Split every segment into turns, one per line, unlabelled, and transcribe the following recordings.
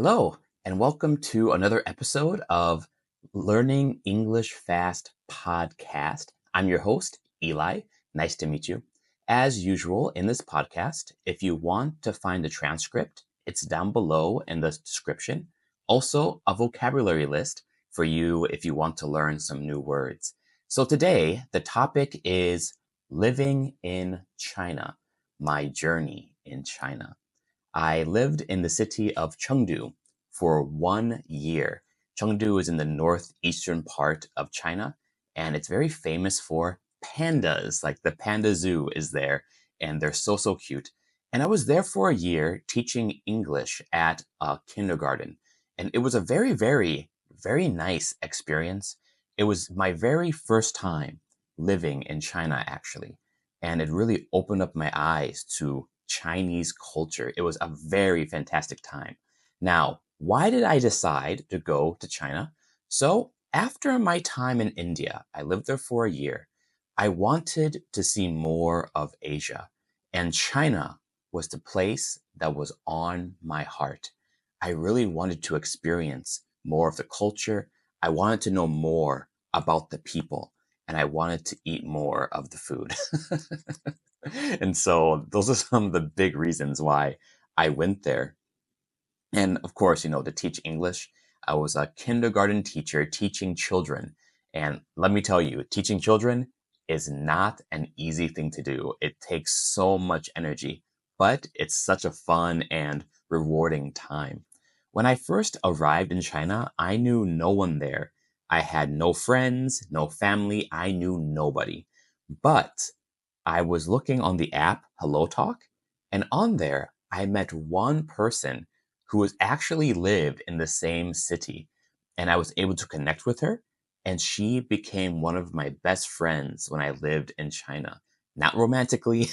Hello, and welcome to another episode of Learning English Fast podcast. I'm your host, Eli. Nice to meet you. As usual, in this podcast, if you want to find the transcript, it's down below in the description. Also, a vocabulary list for you if you want to learn some new words. So today, the topic is living in China, my journey in China. I lived in the city of Chengdu for 1 year. Chengdu is in the northeastern part of China, and it's very famous for pandas. Like the panda zoo is there, and they're so cute. And I was there for a year teaching English at a kindergarten. And it was a very nice experience. It was my very first time living in China, actually. And it really opened up my eyes to Chinese culture. It was a very fantastic time. Now, why did I decide to go to China? So, after my time in India, I lived there for a year. I wanted to see more of Asia, and China was the place that was on my heart. I really wanted to experience more of the culture. I wanted to know more about the people, and I wanted to eat more of the food. And so those are some of the big reasons why I went there. And of course, to teach English, I was a kindergarten teacher teaching children. And let me tell you, teaching children is not an easy thing to do. It takes so much energy, but it's such a fun and rewarding time. When I first arrived in China, I knew no one there. I had no friends, no family. I knew nobody. But I was looking on the app Hello Talk, and on there, I met one person who was actually lived in the same city. And I was able to connect with her. And she became one of my best friends when I lived in China. Not romantically,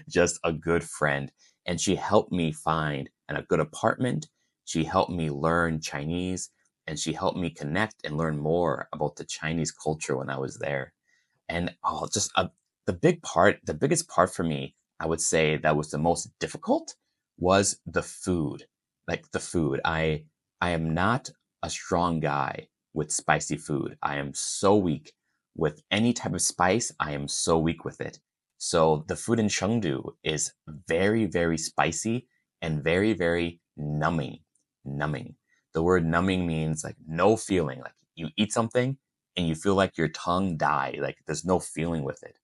just a good friend. And she helped me find a good apartment. She helped me learn Chinese. And she helped me connect and learn more about the Chinese culture when I was there. And the biggest part for me, I would say that was the most difficult was the food. Like the food. I am not a strong guy with spicy food. I am so weak with any type of spice. I am so weak with it. So the food in Chengdu is very spicy and very numbing. Numbing. The word numbing means like no feeling. Like you eat something and you feel like your tongue die. Like there's no feeling with it.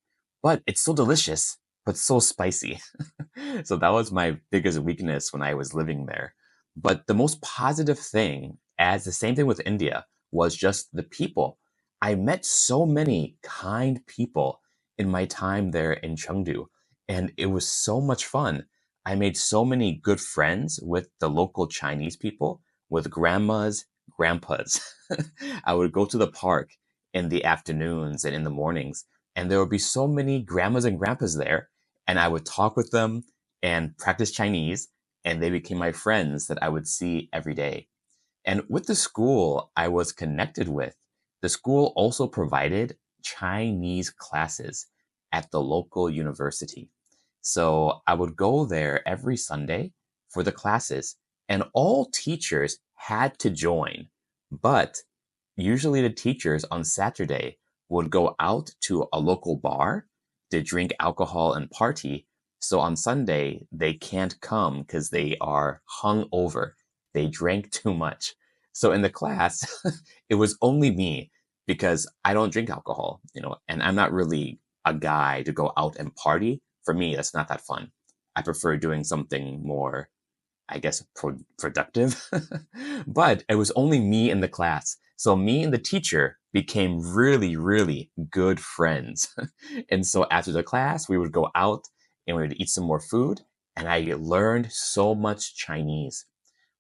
But it's so delicious, but so spicy. So that was my biggest weakness when I was living there. But the most positive thing, as the same thing with India, was just the people. I met so many kind people in my time there in Chengdu, and it was so much fun. I made so many good friends with the local Chinese people, with grandmas, grandpas. I would go to the park in the afternoons and in the mornings, and there would be so many grandmas and grandpas there, and I would talk with them and practice Chinese, and they became my friends that I would see every day. And with the school I was connected with, the school also provided Chinese classes at the local university. So I would go there every Sunday for the classes, and all teachers had to join. But usually the teachers on Saturday would go out to a local bar to drink alcohol and party. So on Sunday, they can't come because they are hung over. They drank too much. So in the class, it was only me because I don't drink alcohol, and I'm not really a guy to go out and party. For me, that's not that fun. I prefer doing something more, I guess, productive. But it was only me in the class. So me and the teacher became really good friends. And so after the class, we would go out and we would eat some more food. And I learned so much Chinese.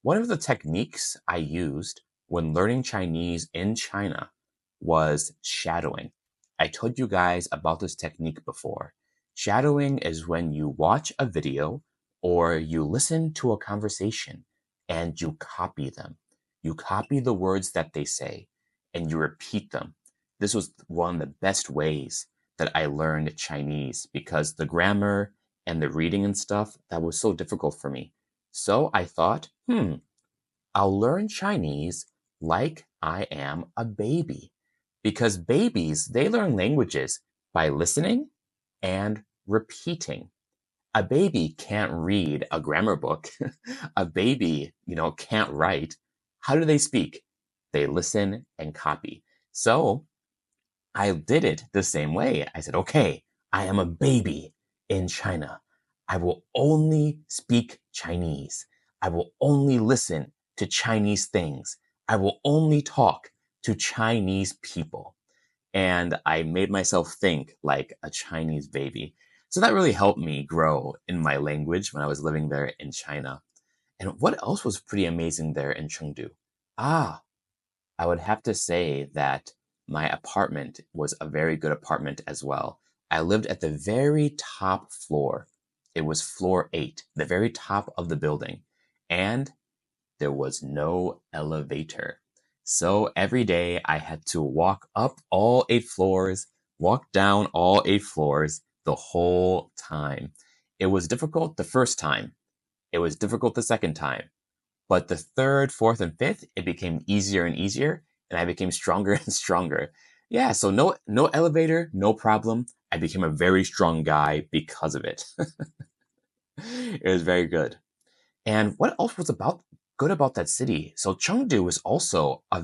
One of the techniques I used when learning Chinese in China was shadowing. I told you guys about this technique before. Shadowing is when you watch a video or you listen to a conversation and you copy them. You copy the words that they say and you repeat them. This was one of the best ways that I learned Chinese because the grammar and the reading and stuff, that was so difficult for me. So I thought, I'll learn Chinese like I am a baby. Because babies, they learn languages by listening and repeating. A baby can't read a grammar book. A baby, can't write. How do they speak? They listen and copy. So I did it the same way. I said, okay, I am a baby in China. I will only speak Chinese. I will only listen to Chinese things. I will only talk to Chinese people. And I made myself think like a Chinese baby. So that really helped me grow in my language when I was living there in China. And what else was pretty amazing there in Chengdu? Ah, I would have to say that my apartment was a very good apartment as well. I lived at the very top floor. It was floor 8, the very top of the building. And there was no elevator. So every day I had to walk up all 8 floors, walk down all 8 floors the whole time. It was difficult the first time. It was difficult the second time. But the third, fourth, and fifth, it became easier and easier, and I became stronger and stronger. Yeah, so no elevator, no problem. I became a very strong guy because of it. It was very good. And what else was about good about that city? So Chengdu was also I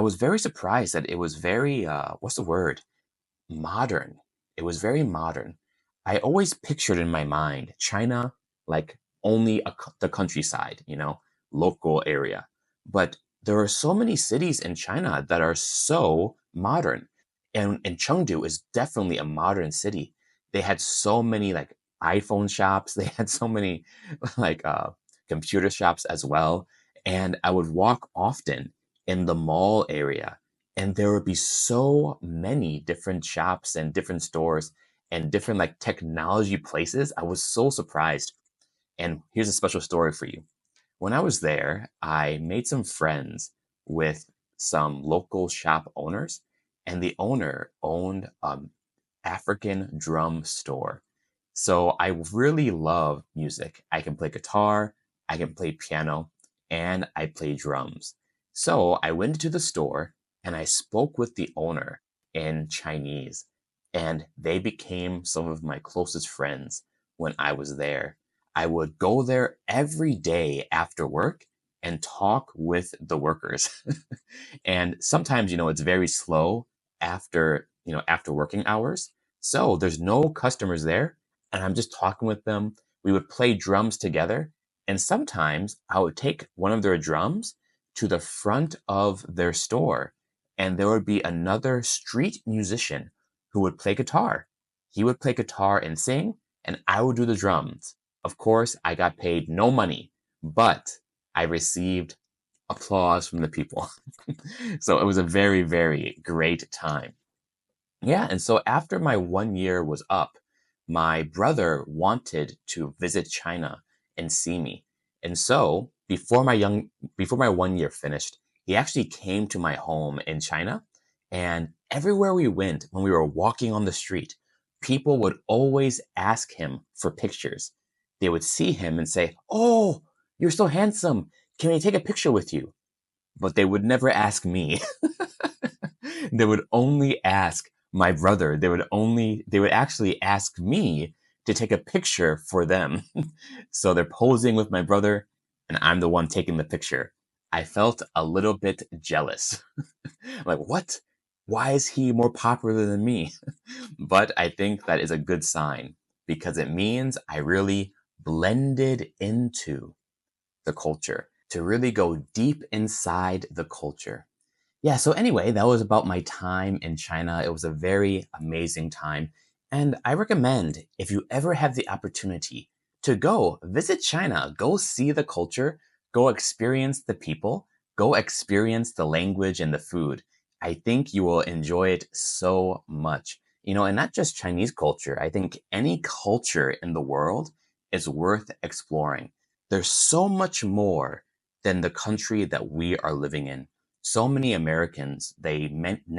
was very surprised that it was very what's the word? Modern. It was very modern. I always pictured in my mind China like only the countryside, local area. But there are so many cities in China that are so modern. And Chengdu is definitely a modern city. They had so many like iPhone shops, they had so many like computer shops as well. And I would walk often in the mall area and there would be so many different shops and different stores and different like technology places. I was so surprised. And here's a special story for you. When I was there, I made some friends with some local shop owners, and the owner owned African drum store. So I really love music. I can play guitar, I can play piano, and I play drums. So I went to the store and I spoke with the owner in Chinese, and they became some of my closest friends when I was there. I would go there every day after work and talk with the workers. And sometimes, it's very slow after working hours. So there's no customers there, and I'm just talking with them. We would play drums together, and sometimes I would take one of their drums to the front of their store, and there would be another street musician who would play guitar. He would play guitar and sing, and I would do the drums. Of course, I got paid no money, but I received applause from the people. So it was a very, very great time. Yeah, and so after my 1 year was up, my brother wanted to visit China and see me. And so before my 1 year finished, he actually came to my home in China. And everywhere we went, when we were walking on the street, people would always ask him for pictures. They would see him and say, "Oh, you're so handsome. Can I take a picture with you?" But they would never ask me. They would only ask my brother. They would actually ask me to take a picture for them. So they're posing with my brother and I'm the one taking the picture. I felt a little bit jealous. Like, what? Why is he more popular than me? But I think that is a good sign because it means I really blended into the culture, to really go deep inside the culture. Yeah, so anyway, that was about my time in China. It was a very amazing time. And I recommend if you ever have the opportunity to go visit China, go see the culture, go experience the people, go experience the language and the food. I think you will enjoy it so much. And not just Chinese culture, I think any culture in the world is worth exploring. There's so much more than the country that we are living in. So many Americans,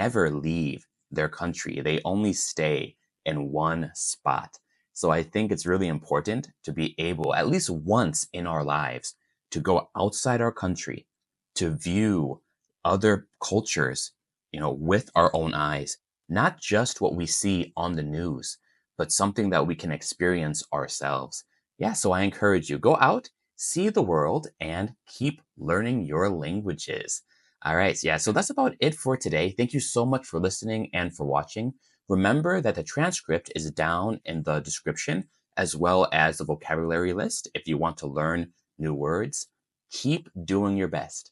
never leave their country. They only stay in one spot. So I think it's really important to be able, at least once in our lives, to go outside our country, to view other cultures, with our own eyes, not just what we see on the news, but something that we can experience ourselves. Yeah, so I encourage you, go out, see the world, and keep learning your languages. All right, yeah, so that's about it for today. Thank you so much for listening and for watching. Remember that the transcript is down in the description, as well as the vocabulary list if you want to learn new words. Keep doing your best.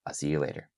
I'll see you later.